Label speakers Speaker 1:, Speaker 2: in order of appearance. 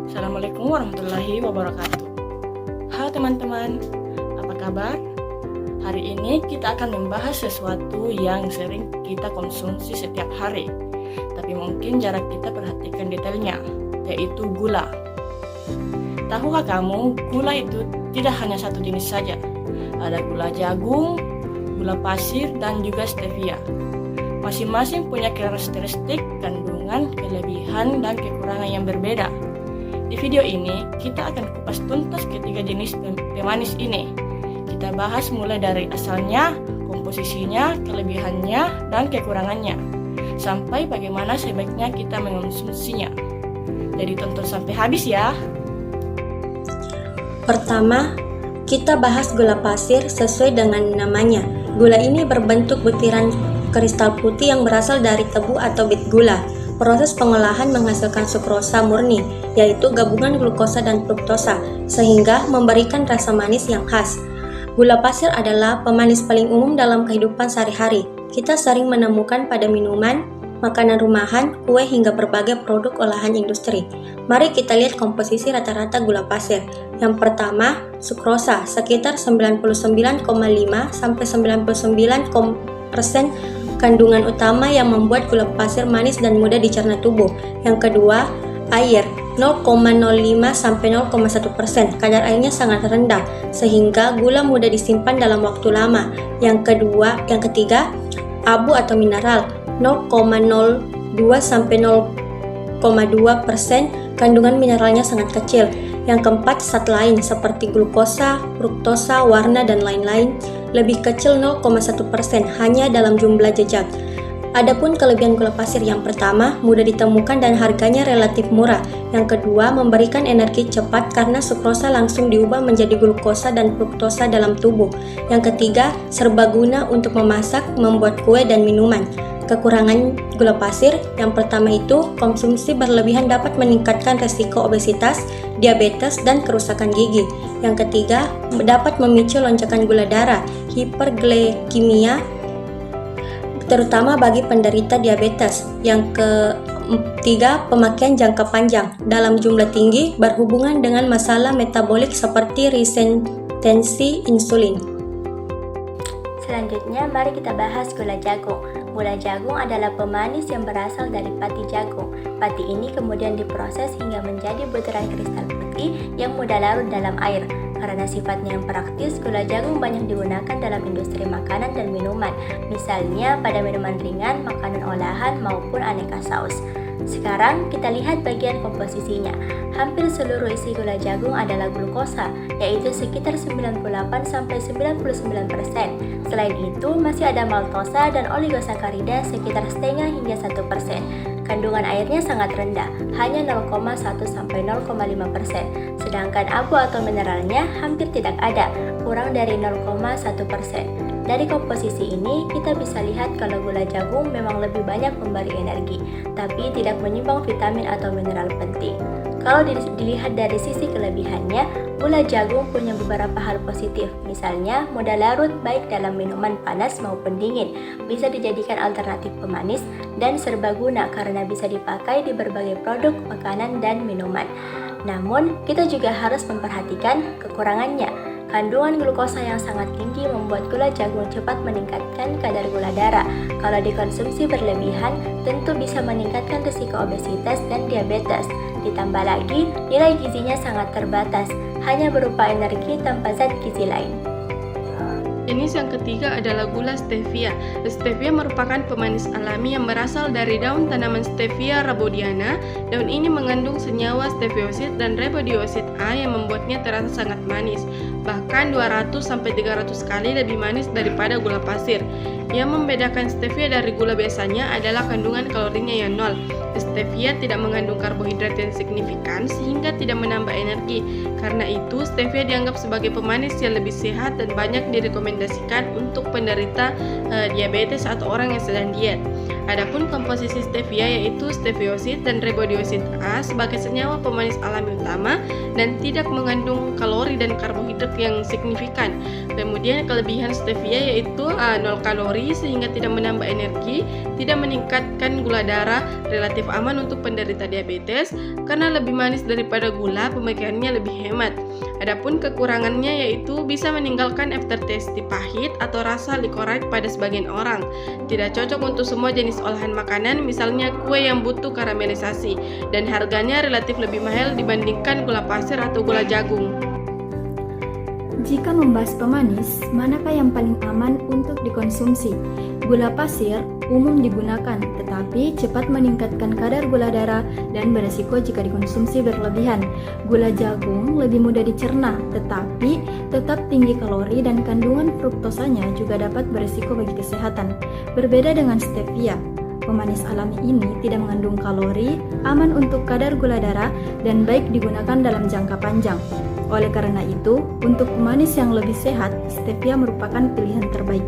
Speaker 1: Assalamualaikum warahmatullahi wabarakatuh. Halo teman-teman, apa kabar? Hari ini kita akan membahas sesuatu yang sering kita konsumsi setiap hari, tapi mungkin jarang kita perhatikan detailnya, yaitu gula. Tahukah kamu, gula itu tidak hanya satu jenis saja. Ada gula jagung, gula pasir, dan juga stevia. Masing-masing punya karakteristik, kandungan, kelebihan, dan kekurangan yang berbeda. Di video ini, kita akan kupas tuntas ketiga jenis pemanis ini. Kita bahas mulai dari asalnya, komposisinya, kelebihannya, dan kekurangannya, sampai bagaimana sebaiknya kita mengonsumsinya. Jadi tonton sampai habis ya.
Speaker 2: Pertama, kita bahas gula pasir sesuai dengan namanya. Gula ini berbentuk butiran kristal putih yang berasal dari tebu atau bit gula. Proses pengolahan menghasilkan sukrosa murni, yaitu gabungan glukosa dan fruktosa, sehingga memberikan rasa manis yang khas. Gula pasir adalah pemanis paling umum dalam kehidupan sehari-hari. Kita sering menemukan pada minuman, makanan rumahan, kue, hingga berbagai produk olahan industri. Mari kita lihat komposisi rata-rata gula pasir. Yang pertama, sukrosa, sekitar 99,5 sampai 99% kandungan utama yang membuat gula pasir manis dan mudah dicerna tubuh. Yang kedua, air, 0,05 sampai 0,1%. Kadar airnya sangat rendah sehingga gula mudah disimpan dalam waktu lama. Yang ketiga, abu atau mineral, 0,02 sampai 0,2%. Kandungan mineralnya sangat kecil. Yang keempat, zat lain seperti glukosa, fruktosa, warna, dan lain-lain, lebih kecil 0,1%, hanya dalam jumlah jejak. Adapun kelebihan gula pasir, yang pertama, mudah ditemukan dan harganya relatif murah. Yang kedua, memberikan energi cepat karena sukrosa langsung diubah menjadi glukosa dan fruktosa dalam tubuh. Yang ketiga, serbaguna untuk memasak, membuat kue, dan minuman. Kekurangan gula pasir, yang pertama itu, konsumsi berlebihan dapat meningkatkan resiko obesitas, diabetes, dan kerusakan gigi. Yang ketiga, dapat memicu lonjakan gula darah, hiperglikemia, terutama bagi penderita diabetes. Yang ketiga, pemakaian jangka panjang dalam jumlah tinggi berhubungan dengan masalah metabolik seperti resistensi insulin.
Speaker 3: Selanjutnya, mari kita bahas gula jagung. Gula jagung adalah pemanis yang berasal dari pati jagung. Pati ini kemudian diproses hingga menjadi butiran kristal putih yang mudah larut dalam air. Karena sifatnya yang praktis, gula jagung banyak digunakan dalam industri makanan dan minuman, misalnya pada minuman ringan, makanan olahan, maupun aneka saus. Sekarang kita lihat bagian komposisinya. Hampir seluruh isi gula jagung adalah glukosa, yaitu sekitar 98-99%. Selain itu, masih ada maltosa dan oligosakarida sekitar setengah hingga 1%. Kandungan airnya sangat rendah, hanya 0,1-0,5%. Sedangkan abu atau mineralnya hampir tidak ada, kurang dari 0,1%. Dari komposisi ini, kita bisa lihat kalau gula jagung memang lebih banyak memberi energi, tapi tidak menyumbang vitamin atau mineral penting. Kalau dilihat dari sisi kelebihannya, gula jagung punya beberapa hal positif, misalnya mudah larut baik dalam minuman panas maupun dingin, bisa dijadikan alternatif pemanis, dan serbaguna karena bisa dipakai di berbagai produk makanan dan minuman. Namun, kita juga harus memperhatikan kekurangannya. Kandungan glukosa yang sangat tinggi membuat gula jagung cepat meningkatkan kadar gula darah. Kalau dikonsumsi berlebihan, tentu bisa meningkatkan risiko obesitas dan diabetes. Ditambah lagi, nilai gizinya sangat terbatas, hanya berupa energi tanpa zat gizi lain.
Speaker 4: Jenis yang ketiga adalah gula stevia. Stevia merupakan pemanis alami yang berasal dari daun tanaman Stevia rhabodiana. Daun ini mengandung senyawa steviosid dan rhabodiosid A yang membuatnya terasa sangat manis, bahkan 200-300 kali lebih manis daripada gula pasir. Yang membedakan stevia dari gula biasanya adalah kandungan kalorinya yang nol. Stevia tidak mengandung karbohidrat yang signifikan sehingga tidak menambah energi. Karena itu, stevia dianggap sebagai pemanis yang lebih sehat dan banyak direkomendasikan direkomendasikan untuk penderita diabetes atau orang yang sedang diet. Adapun komposisi stevia yaitu steviosit dan ribodiosit A sebagai senyawa pemanis alami utama dan tidak mengandung kalori dan karbohidrat yang signifikan. Kemudian kelebihan stevia yaitu 0 kalori sehingga tidak menambah energi, tidak meningkatkan gula darah, relatif aman untuk penderita diabetes karena lebih manis daripada gula, pemikirannya lebih hemat. Adapun kekurangannya yaitu bisa meninggalkan aftertaste pahit atau rasa likorite pada sebagian orang. Tidak cocok untuk semua jenis olahan makanan, misalnya kue yang butuh karamelisasi, dan harganya relatif lebih mahal dibandingkan gula pasir atau gula jagung.
Speaker 5: Jika membahas pemanis, manakah yang paling aman untuk dikonsumsi? Gula pasir umum digunakan, tetapi cepat meningkatkan kadar gula darah dan beresiko jika dikonsumsi berlebihan. Gula jagung lebih mudah dicerna, tetapi tetap tinggi kalori dan kandungan fruktosanya juga dapat beresiko bagi kesehatan. Berbeda dengan stevia, pemanis alami ini tidak mengandung kalori, aman untuk kadar gula darah, dan baik digunakan dalam jangka panjang. Oleh karena itu, untuk pemanis yang lebih sehat, stevia merupakan pilihan terbaik.